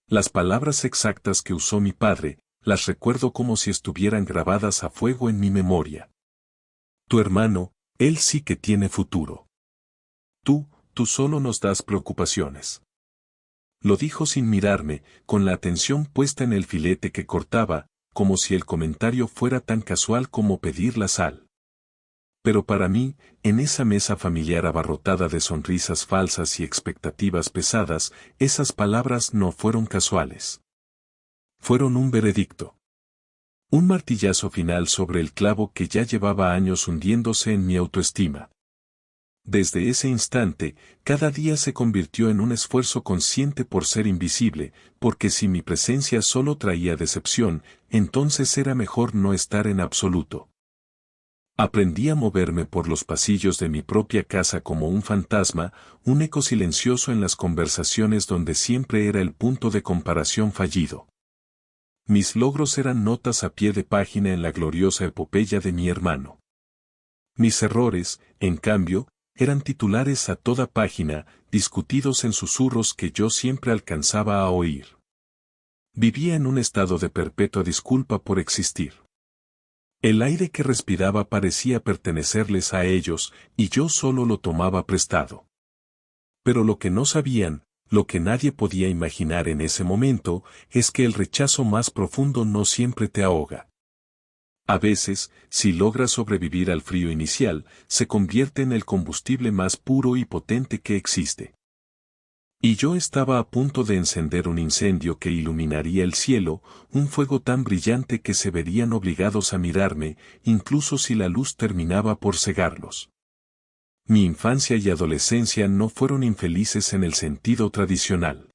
Las palabras exactas que usó mi padre, las recuerdo como si estuvieran grabadas a fuego en mi memoria. Tu hermano, él sí que tiene futuro. Tú solo nos das preocupaciones. Lo dijo sin mirarme, con la atención puesta en el filete que cortaba, como si el comentario fuera tan casual como pedir la sal. Pero para mí, en esa mesa familiar abarrotada de sonrisas falsas y expectativas pesadas, esas palabras no fueron casuales. Fueron un veredicto. Un martillazo final sobre el clavo que ya llevaba años hundiéndose en mi autoestima. Desde ese instante, cada día se convirtió en un esfuerzo consciente por ser invisible, porque si mi presencia solo traía decepción, entonces era mejor no estar en absoluto. Aprendí a moverme por los pasillos de mi propia casa como un fantasma, un eco silencioso en las conversaciones donde siempre era el punto de comparación fallido. Mis logros eran notas a pie de página en la gloriosa epopeya de mi hermano. Mis errores, en cambio, eran titulares a toda página, discutidos en susurros que yo siempre alcanzaba a oír. Vivía en un estado de perpetua disculpa por existir. El aire que respiraba parecía pertenecerles a ellos, y yo solo lo tomaba prestado. Pero lo que no sabían, lo que nadie podía imaginar en ese momento, es que el rechazo más profundo no siempre te ahoga. A veces, si logras sobrevivir al frío inicial, se convierte en el combustible más puro y potente que existe. Y yo estaba a punto de encender un incendio que iluminaría el cielo, un fuego tan brillante que se verían obligados a mirarme, incluso si la luz terminaba por cegarlos. Mi infancia y adolescencia no fueron infelices en el sentido tradicional.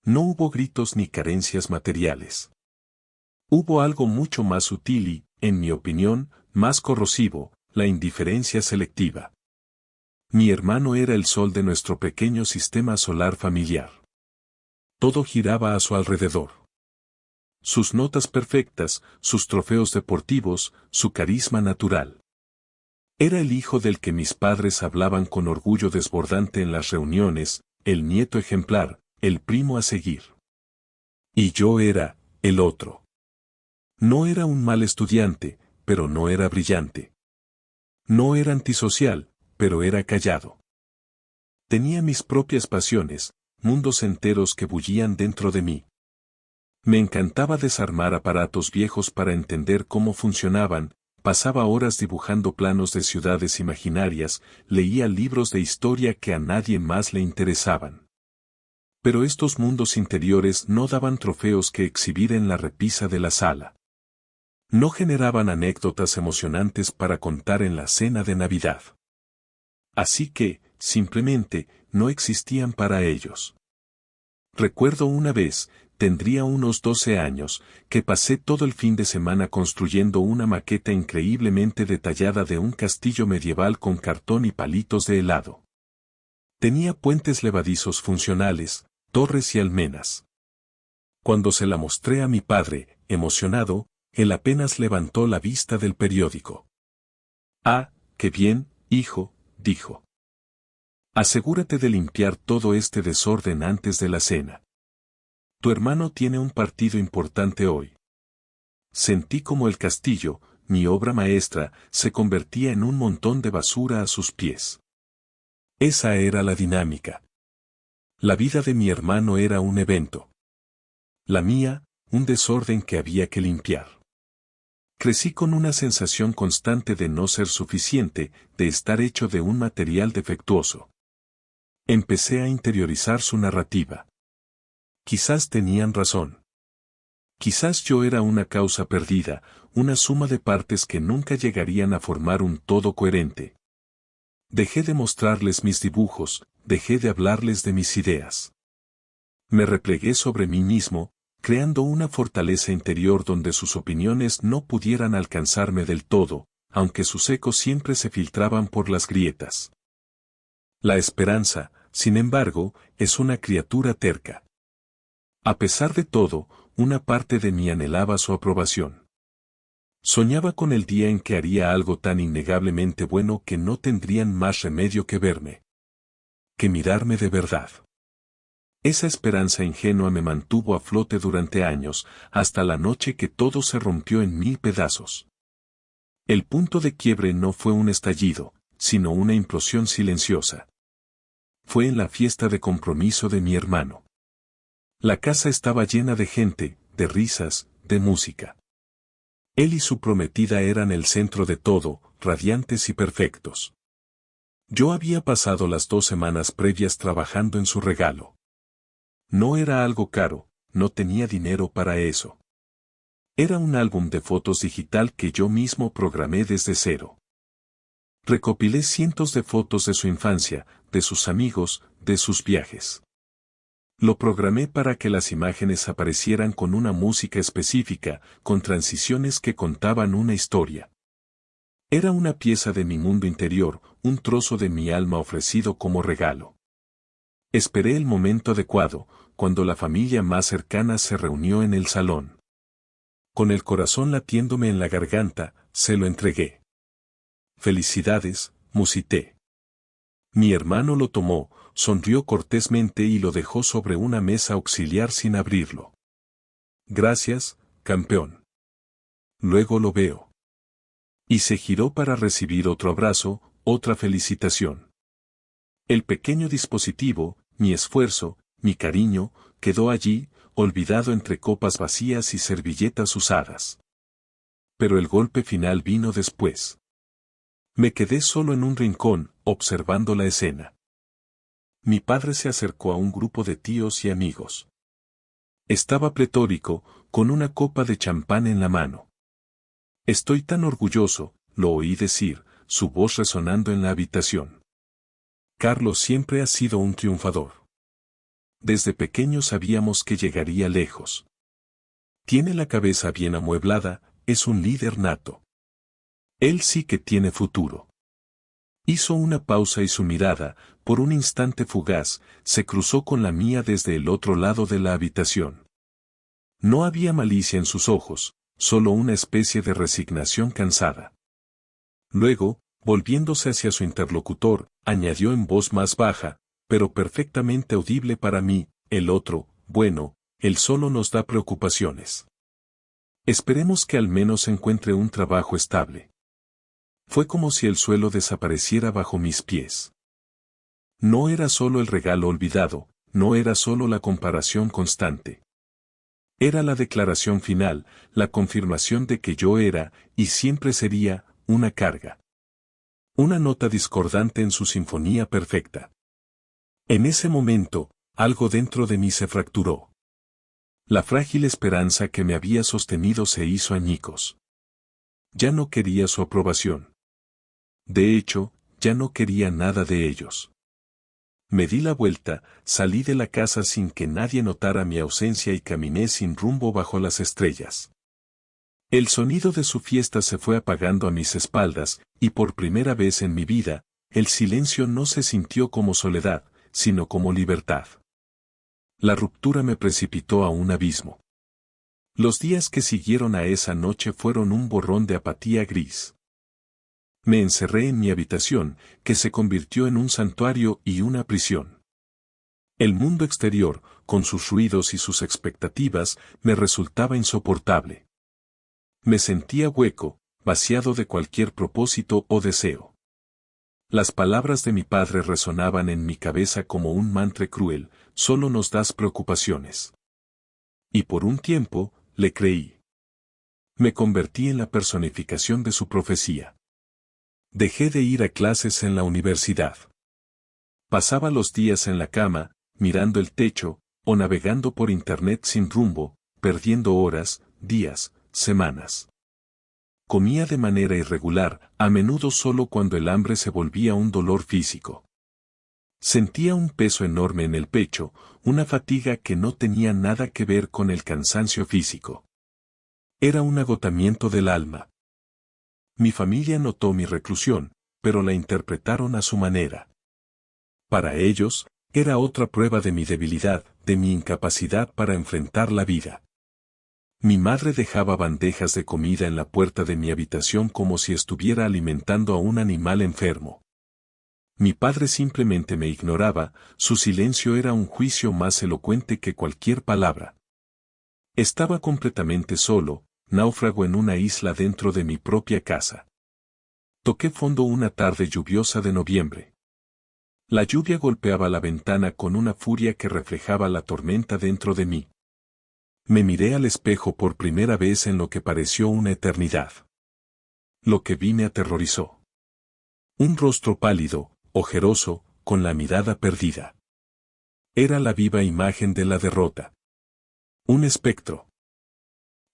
No hubo gritos ni carencias materiales. Hubo algo mucho más sutil y, en mi opinión, más corrosivo, la indiferencia selectiva. Mi hermano era el sol de nuestro pequeño sistema solar familiar. Todo giraba a su alrededor. Sus notas perfectas, sus trofeos deportivos, su carisma natural. Era el hijo del que mis padres hablaban con orgullo desbordante en las reuniones, el nieto ejemplar, el primo a seguir. Y yo era, el otro. No era un mal estudiante, pero no era brillante. No era antisocial, pero era callado. Tenía mis propias pasiones, mundos enteros que bullían dentro de mí. Me encantaba desarmar aparatos viejos para entender cómo funcionaban, pasaba horas dibujando planos de ciudades imaginarias, leía libros de historia que a nadie más le interesaban. Pero estos mundos interiores no daban trofeos que exhibir en la repisa de la sala. No generaban anécdotas emocionantes para contar en la cena de Navidad. Así que, simplemente, no existían para ellos. Recuerdo una vez, tendría unos 12 años, que pasé todo el fin de semana construyendo una maqueta increíblemente detallada de un castillo medieval con cartón y palitos de helado. Tenía puentes levadizos funcionales, torres y almenas. Cuando se la mostré a mi padre, emocionado, él apenas levantó la vista del periódico. «Ah, qué bien, hijo», dijo. «Asegúrate de limpiar todo este desorden antes de la cena. Tu hermano tiene un partido importante hoy». Sentí como el castillo, mi obra maestra, se convertía en un montón de basura a sus pies. Esa era la dinámica. La vida de mi hermano era un evento. La mía, un desorden que había que limpiar. Crecí con una sensación constante de no ser suficiente, de estar hecho de un material defectuoso. Empecé a interiorizar su narrativa. Quizás tenían razón. Quizás yo era una causa perdida, una suma de partes que nunca llegarían a formar un todo coherente. Dejé de mostrarles mis dibujos, dejé de hablarles de mis ideas. Me replegué sobre mí mismo, creando una fortaleza interior donde sus opiniones no pudieran alcanzarme del todo, aunque sus ecos siempre se filtraban por las grietas. La esperanza, sin embargo, es una criatura terca. A pesar de todo, una parte de mí anhelaba su aprobación. Soñaba con el día en que haría algo tan innegablemente bueno que no tendrían más remedio que verme. Que mirarme de verdad. Esa esperanza ingenua me mantuvo a flote durante años, hasta la noche que todo se rompió en 1000 pedazos. El punto de quiebre no fue un estallido, sino una implosión silenciosa. Fue en la fiesta de compromiso de mi hermano. La casa estaba llena de gente, de risas, de música. Él y su prometida eran el centro de todo, radiantes y perfectos. Yo había pasado las 2 semanas previas trabajando en su regalo. No era algo caro, no tenía dinero para eso. Era un álbum de fotos digital que yo mismo programé desde cero. Recopilé cientos de fotos de su infancia, de sus amigos, de sus viajes. Lo programé para que las imágenes aparecieran con una música específica, con transiciones que contaban una historia. Era una pieza de mi mundo interior, un trozo de mi alma ofrecido como regalo. Esperé el momento adecuado, cuando la familia más cercana se reunió en el salón. Con el corazón latiéndome en la garganta, se lo entregué. «Felicidades», musité. Mi hermano lo tomó, sonrió cortésmente y lo dejó sobre una mesa auxiliar sin abrirlo. «Gracias, campeón. Luego lo veo». Y se giró para recibir otro abrazo, otra felicitación. El pequeño dispositivo, mi esfuerzo, mi cariño, quedó allí, olvidado entre copas vacías y servilletas usadas. Pero el golpe final vino después. Me quedé solo en un rincón, observando la escena. Mi padre se acercó a un grupo de tíos y amigos. Estaba pletórico, con una copa de champán en la mano. «Estoy tan orgulloso», lo oí decir, su voz resonando en la habitación. «Carlos siempre ha sido un triunfador. Desde pequeño sabíamos que llegaría lejos. Tiene la cabeza bien amueblada, es un líder nato. Él sí que tiene futuro». Hizo una pausa y su mirada, por un instante fugaz, se cruzó con la mía desde el otro lado de la habitación. No había malicia en sus ojos, solo una especie de resignación cansada. Luego, volviéndose hacia su interlocutor, añadió en voz más baja, pero perfectamente audible para mí: «El otro, bueno, él solo nos da preocupaciones. Esperemos que al menos encuentre un trabajo estable». Fue como si el suelo desapareciera bajo mis pies. No era solo el regalo olvidado, no era solo la comparación constante. Era la declaración final, la confirmación de que yo era, y siempre sería, una carga. Una nota discordante en su sinfonía perfecta. En ese momento, algo dentro de mí se fracturó. La frágil esperanza que me había sostenido se hizo añicos. Ya no quería su aprobación. De hecho, ya no quería nada de ellos. Me di la vuelta, salí de la casa sin que nadie notara mi ausencia y caminé sin rumbo bajo las estrellas. El sonido de su fiesta se fue apagando a mis espaldas, y por primera vez en mi vida, el silencio no se sintió como soledad, sino como libertad. La ruptura me precipitó a un abismo. Los días que siguieron a esa noche fueron un borrón de apatía gris. Me encerré en mi habitación, que se convirtió en un santuario y una prisión. El mundo exterior, con sus ruidos y sus expectativas, me resultaba insoportable. Me sentía hueco, vaciado de cualquier propósito o deseo. Las palabras de mi padre resonaban en mi cabeza como un mantra cruel: «Solo nos das preocupaciones». Y por un tiempo, le creí. Me convertí en la personificación de su profecía. Dejé de ir a clases en la universidad. Pasaba los días en la cama, mirando el techo, o navegando por internet sin rumbo, perdiendo horas, días, semanas. Comía de manera irregular, a menudo solo cuando el hambre se volvía un dolor físico. Sentía un peso enorme en el pecho, una fatiga que no tenía nada que ver con el cansancio físico. Era un agotamiento del alma. Mi familia notó mi reclusión, pero la interpretaron a su manera. Para ellos, era otra prueba de mi debilidad, de mi incapacidad para enfrentar la vida. Mi madre dejaba bandejas de comida en la puerta de mi habitación como si estuviera alimentando a un animal enfermo. Mi padre simplemente me ignoraba, su silencio era un juicio más elocuente que cualquier palabra. Estaba completamente solo, náufrago en una isla dentro de mi propia casa. Toqué fondo una tarde lluviosa de noviembre. La lluvia golpeaba la ventana con una furia que reflejaba la tormenta dentro de mí. Me miré al espejo por primera vez en lo que pareció una eternidad. Lo que vi me aterrorizó. Un rostro pálido, ojeroso, con la mirada perdida. Era la viva imagen de la derrota. Un espectro.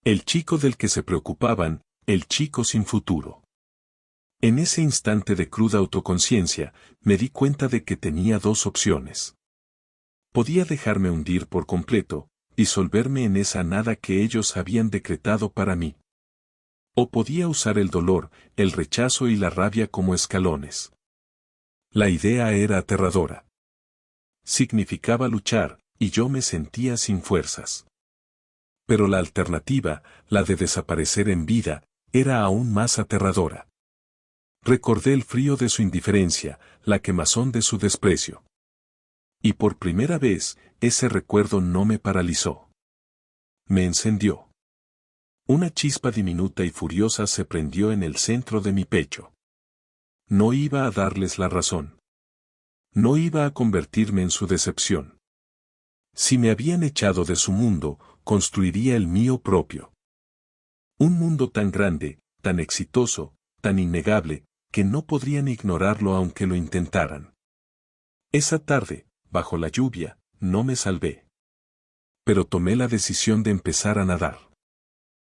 El chico del que se preocupaban, el chico sin futuro. En ese instante de cruda autoconciencia, me di cuenta de que tenía dos opciones. Podía dejarme hundir por completo, disolverme en esa nada que ellos habían decretado para mí. O podía usar el dolor, el rechazo y la rabia como escalones. La idea era aterradora. Significaba luchar, y yo me sentía sin fuerzas. Pero la alternativa, la de desaparecer en vida, era aún más aterradora. Recordé el frío de su indiferencia, la quemazón de su desprecio. Y por primera vez, ese recuerdo no me paralizó. Me encendió. Una chispa diminuta y furiosa se prendió en el centro de mi pecho. No iba a darles la razón. No iba a convertirme en su decepción. Si me habían echado de su mundo, construiría el mío propio. Un mundo tan grande, tan exitoso, tan innegable, que no podrían ignorarlo aunque lo intentaran. Esa tarde, bajo la lluvia, no me salvé. Pero tomé la decisión de empezar a nadar.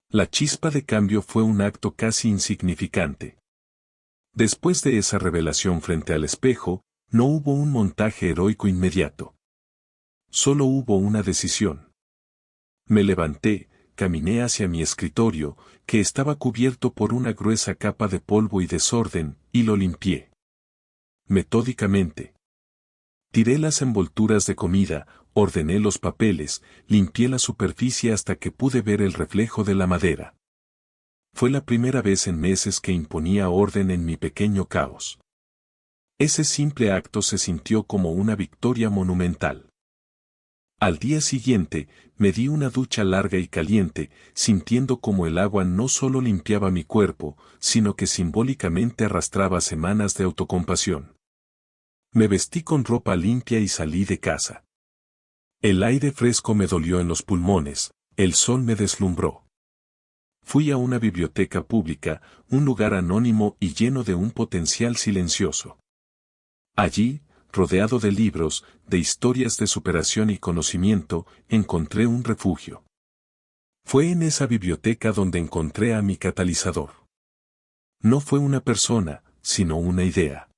La chispa de cambio fue un acto casi insignificante. Después de esa revelación frente al espejo, no hubo un montaje heroico inmediato. Solo hubo una decisión. Me levanté, caminé hacia mi escritorio, que estaba cubierto por una gruesa capa de polvo y desorden, y lo limpié. Metódicamente. Tiré las envolturas de comida, ordené los papeles, limpié la superficie hasta que pude ver el reflejo de la madera. Fue la primera vez en meses que imponía orden en mi pequeño caos. Ese simple acto se sintió como una victoria monumental. Al día siguiente, me di una ducha larga y caliente, sintiendo como el agua no solo limpiaba mi cuerpo, sino que simbólicamente arrastraba semanas de autocompasión. Me vestí con ropa limpia y salí de casa. El aire fresco me dolió en los pulmones, el sol me deslumbró. Fui a una biblioteca pública, un lugar anónimo y lleno de un potencial silencioso. Allí, rodeado de libros, de historias de superación y conocimiento, encontré un refugio. Fue en esa biblioteca donde encontré a mi catalizador. No fue una persona, sino una idea.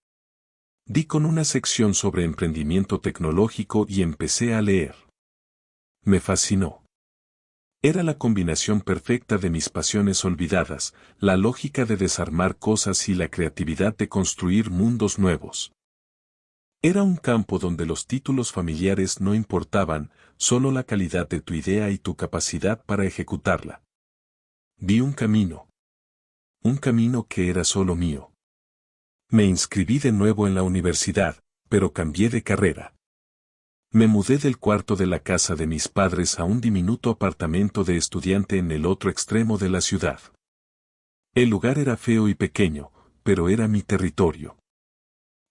Di con una sección sobre emprendimiento tecnológico y empecé a leer. Me fascinó. Era la combinación perfecta de mis pasiones olvidadas, la lógica de desarmar cosas y la creatividad de construir mundos nuevos. Era un campo donde los títulos familiares no importaban, solo la calidad de tu idea y tu capacidad para ejecutarla. Vi un camino. Un camino que era solo mío. Me inscribí de nuevo en la universidad, pero cambié de carrera. Me mudé del cuarto de la casa de mis padres a un diminuto apartamento de estudiante en el otro extremo de la ciudad. El lugar era feo y pequeño, pero era mi territorio.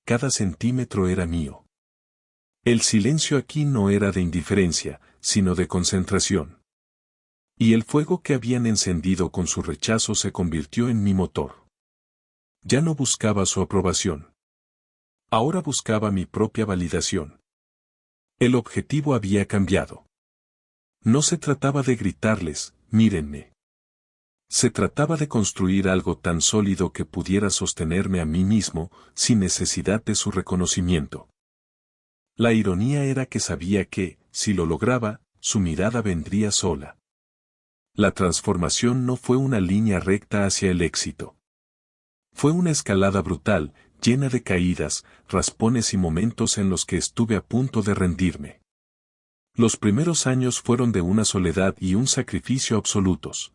Cada centímetro era mío. El silencio aquí no era de indiferencia, sino de concentración. Y el fuego que habían encendido con su rechazo se convirtió en mi motor. Ya no buscaba su aprobación. Ahora buscaba mi propia validación. El objetivo había cambiado. No se trataba de gritarles, mírenme. Se trataba de construir algo tan sólido que pudiera sostenerme a mí mismo, sin necesidad de su reconocimiento. La ironía era que sabía que, si lo lograba, su mirada vendría sola. La transformación no fue una línea recta hacia el éxito. Fue una escalada brutal, llena de caídas, raspones y momentos en los que estuve a punto de rendirme. Los primeros años fueron de una soledad y un sacrificio absolutos.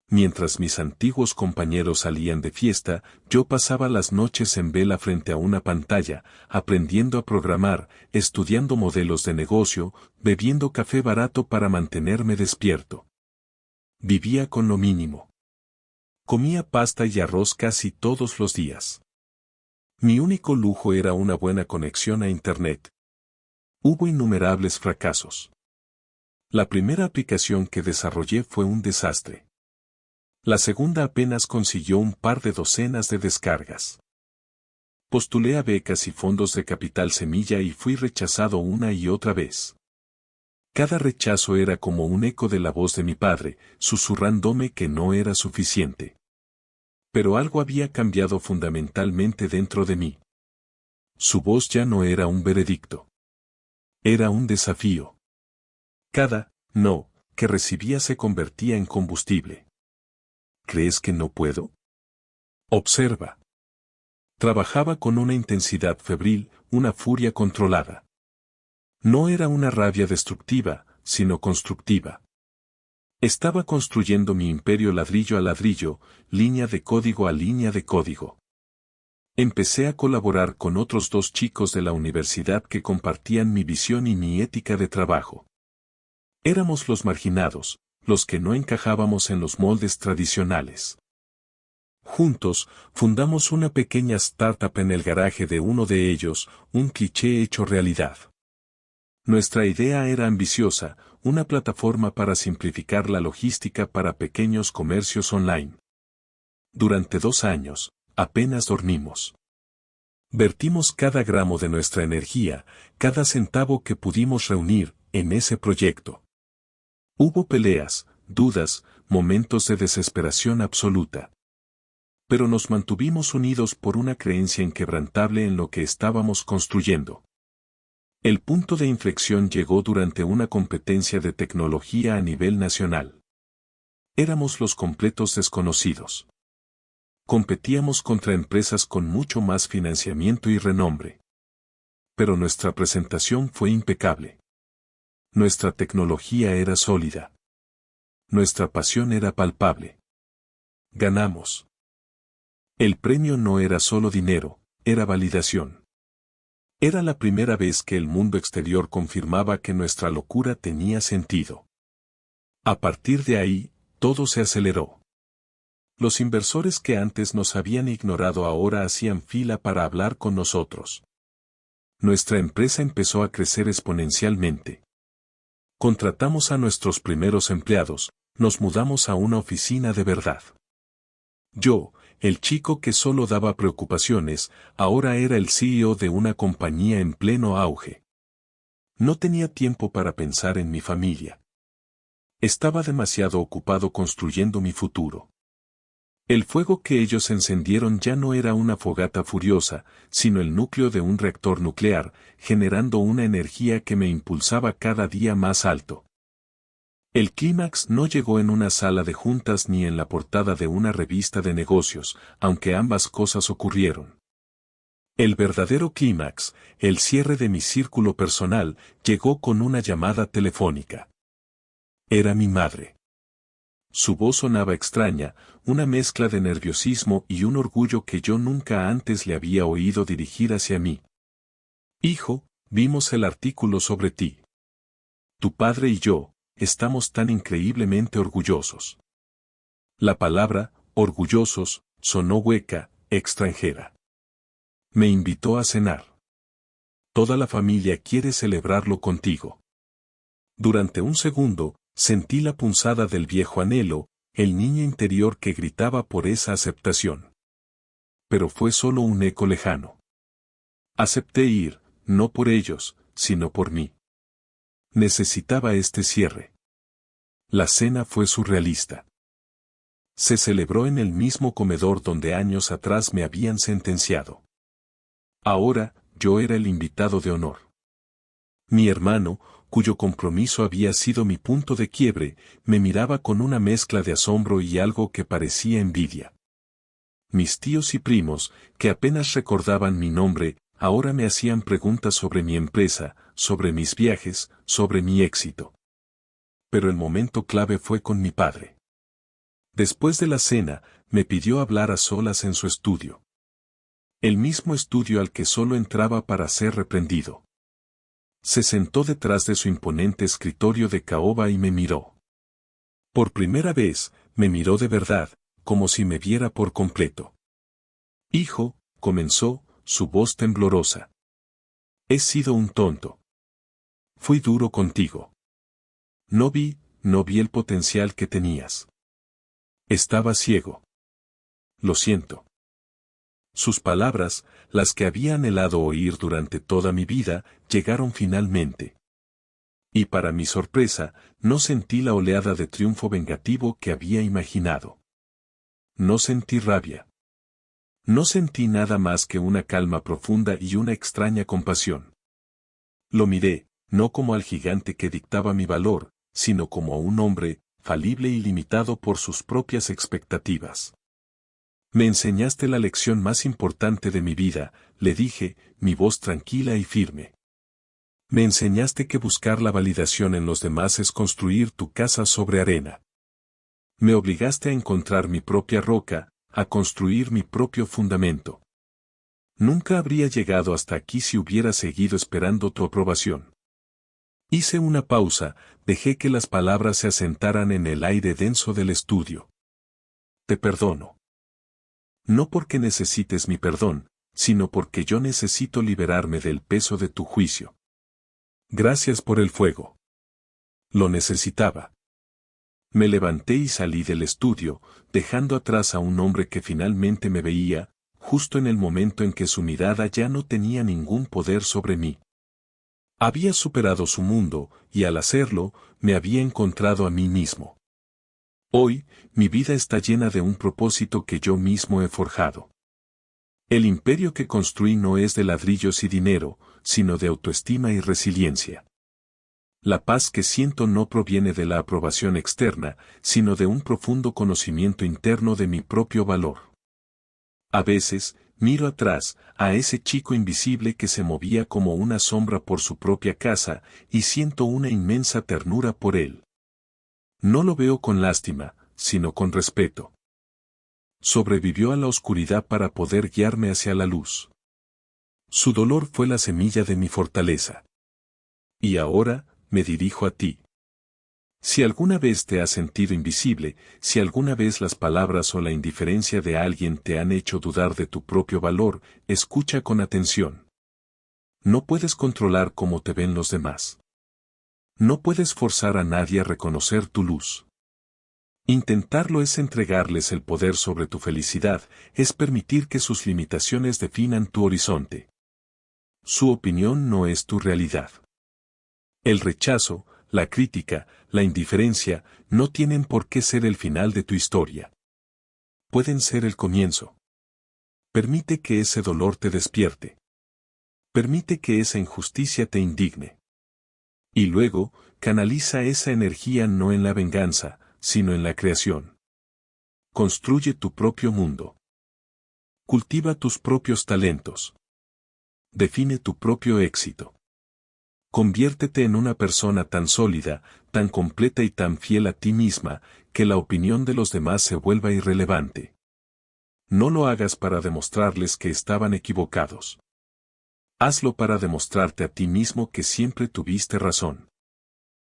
Mientras mis antiguos compañeros salían de fiesta, yo pasaba las noches en vela frente a una pantalla, aprendiendo a programar, estudiando modelos de negocio, bebiendo café barato para mantenerme despierto. Vivía con lo mínimo. Comía pasta y arroz casi todos los días. Mi único lujo era una buena conexión a Internet. Hubo innumerables fracasos. La primera aplicación que desarrollé fue un desastre. La segunda apenas consiguió un par de docenas de descargas. Postulé a becas y fondos de capital semilla y fui rechazado una y otra vez. Cada rechazo era como un eco de la voz de mi padre, susurrándome que no era suficiente. Pero algo había cambiado fundamentalmente dentro de mí. Su voz ya no era un veredicto. Era un desafío. Cada no que recibía se convertía en combustible. ¿Crees que no puedo? Observa. Trabajaba con una intensidad febril, una furia controlada. No era una rabia destructiva, sino constructiva. Estaba construyendo mi imperio ladrillo a ladrillo, línea de código a línea de código. Empecé a colaborar con otros 2 chicos de la universidad que compartían mi visión y mi ética de trabajo. Éramos los marginados, los que no encajábamos en los moldes tradicionales. Juntos, fundamos una pequeña startup en el garaje de uno de ellos, un cliché hecho realidad. Nuestra idea era ambiciosa, una plataforma para simplificar la logística para pequeños comercios online. Durante 2 años, apenas dormimos. Vertimos cada gramo de nuestra energía, cada centavo que pudimos reunir, en ese proyecto. Hubo peleas, dudas, momentos de desesperación absoluta. Pero nos mantuvimos unidos por una creencia inquebrantable en lo que estábamos construyendo. El punto de inflexión llegó durante una competencia de tecnología a nivel nacional. Éramos los completos desconocidos. Competíamos contra empresas con mucho más financiamiento y renombre. Pero nuestra presentación fue impecable. Nuestra tecnología era sólida. Nuestra pasión era palpable. Ganamos. El premio no era solo dinero, era validación. Era la primera vez que el mundo exterior confirmaba que nuestra locura tenía sentido. A partir de ahí, todo se aceleró. Los inversores que antes nos habían ignorado ahora hacían fila para hablar con nosotros. Nuestra empresa empezó a crecer exponencialmente. Contratamos a nuestros primeros empleados, nos mudamos a una oficina de verdad. Yo, el chico que solo daba preocupaciones, ahora era el CEO de una compañía en pleno auge. No tenía tiempo para pensar en mi familia. Estaba demasiado ocupado construyendo mi futuro. El fuego que ellos encendieron ya no era una fogata furiosa, sino el núcleo de un reactor nuclear, generando una energía que me impulsaba cada día más alto. El clímax no llegó en una sala de juntas ni en la portada de una revista de negocios, aunque ambas cosas ocurrieron. El verdadero clímax, el cierre de mi círculo personal, llegó con una llamada telefónica. Era mi madre. Su voz sonaba extraña, una mezcla de nerviosismo y un orgullo que yo nunca antes le había oído dirigir hacia mí. Hijo, vimos el artículo sobre ti. Tu padre y yo, estamos tan increíblemente orgullosos. La palabra, orgullosos, sonó hueca, extranjera. Me invitó a cenar. Toda la familia quiere celebrarlo contigo. Durante un segundo, sentí la punzada del viejo anhelo, el niño interior que gritaba por esa aceptación. Pero fue solo un eco lejano. Acepté ir, no por ellos, sino por mí. Necesitaba este cierre. La cena fue surrealista. Se celebró en el mismo comedor donde años atrás me habían sentenciado. Ahora, yo era el invitado de honor. Mi hermano, cuyo compromiso había sido mi punto de quiebre, me miraba con una mezcla de asombro y algo que parecía envidia. Mis tíos y primos, que apenas recordaban mi nombre, ahora me hacían preguntas sobre mi empresa, sobre mis viajes, sobre mi éxito. Pero el momento clave fue con mi padre. Después de la cena, me pidió hablar a solas en su estudio. El mismo estudio al que solo entraba para ser reprendido. Se sentó detrás de su imponente escritorio de caoba y me miró. Por primera vez, me miró de verdad, como si me viera por completo. Hijo, comenzó, su voz temblorosa. He sido un tonto. Fui duro contigo. No vi el potencial que tenías. Estaba ciego. Lo siento. Sus palabras, las que había anhelado oír durante toda mi vida, llegaron finalmente. Y para mi sorpresa, no sentí la oleada de triunfo vengativo que había imaginado. No sentí rabia. No sentí nada más que una calma profunda y una extraña compasión. Lo miré, no como al gigante que dictaba mi valor, sino como a un hombre, falible y limitado por sus propias expectativas. Me enseñaste la lección más importante de mi vida, le dije, mi voz tranquila y firme. Me enseñaste que buscar la validación en los demás es construir tu casa sobre arena. Me obligaste a encontrar mi propia roca, a construir mi propio fundamento. Nunca habría llegado hasta aquí si hubiera seguido esperando tu aprobación. Hice una pausa, dejé que las palabras se asentaran en el aire denso del estudio. Te perdono. No porque necesites mi perdón, sino porque yo necesito liberarme del peso de tu juicio. Gracias por el fuego. Lo necesitaba. Me levanté y salí del estudio, dejando atrás a un hombre que finalmente me veía, justo en el momento en que su mirada ya no tenía ningún poder sobre mí. Había superado su mundo, y al hacerlo, me había encontrado a mí mismo. Hoy, mi vida está llena de un propósito que yo mismo he forjado. El imperio que construí no es de ladrillos y dinero, sino de autoestima y resiliencia. La paz que siento no proviene de la aprobación externa, sino de un profundo conocimiento interno de mi propio valor. A veces, miro atrás, a ese chico invisible que se movía como una sombra por su propia casa, y siento una inmensa ternura por él. No lo veo con lástima, sino con respeto. Sobrevivió a la oscuridad para poder guiarme hacia la luz. Su dolor fue la semilla de mi fortaleza. Y ahora, me dirijo a ti. Si alguna vez te has sentido invisible, si alguna vez las palabras o la indiferencia de alguien te han hecho dudar de tu propio valor, escucha con atención. No puedes controlar cómo te ven los demás. No puedes forzar a nadie a reconocer tu luz. Intentarlo es entregarles el poder sobre tu felicidad, es permitir que sus limitaciones definan tu horizonte. Su opinión no es tu realidad. El rechazo, la crítica, la indiferencia, no tienen por qué ser el final de tu historia. Pueden ser el comienzo. Permite que ese dolor te despierte. Permite que esa injusticia te indigne. Y luego, canaliza esa energía no en la venganza, sino en la creación. Construye tu propio mundo. Cultiva tus propios talentos. Define tu propio éxito. Conviértete en una persona tan sólida, tan completa y tan fiel a ti misma, que la opinión de los demás se vuelva irrelevante. No lo hagas para demostrarles que estaban equivocados. Hazlo para demostrarte a ti mismo que siempre tuviste razón.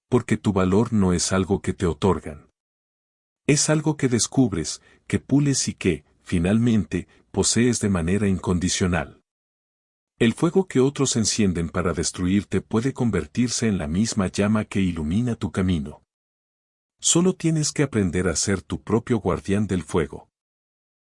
Porque tu valor no es algo que te otorgan. Es algo que descubres, que pules y que, finalmente, posees de manera incondicional. El fuego que otros encienden para destruirte puede convertirse en la misma llama que ilumina tu camino. Solo tienes que aprender a ser tu propio guardián del fuego.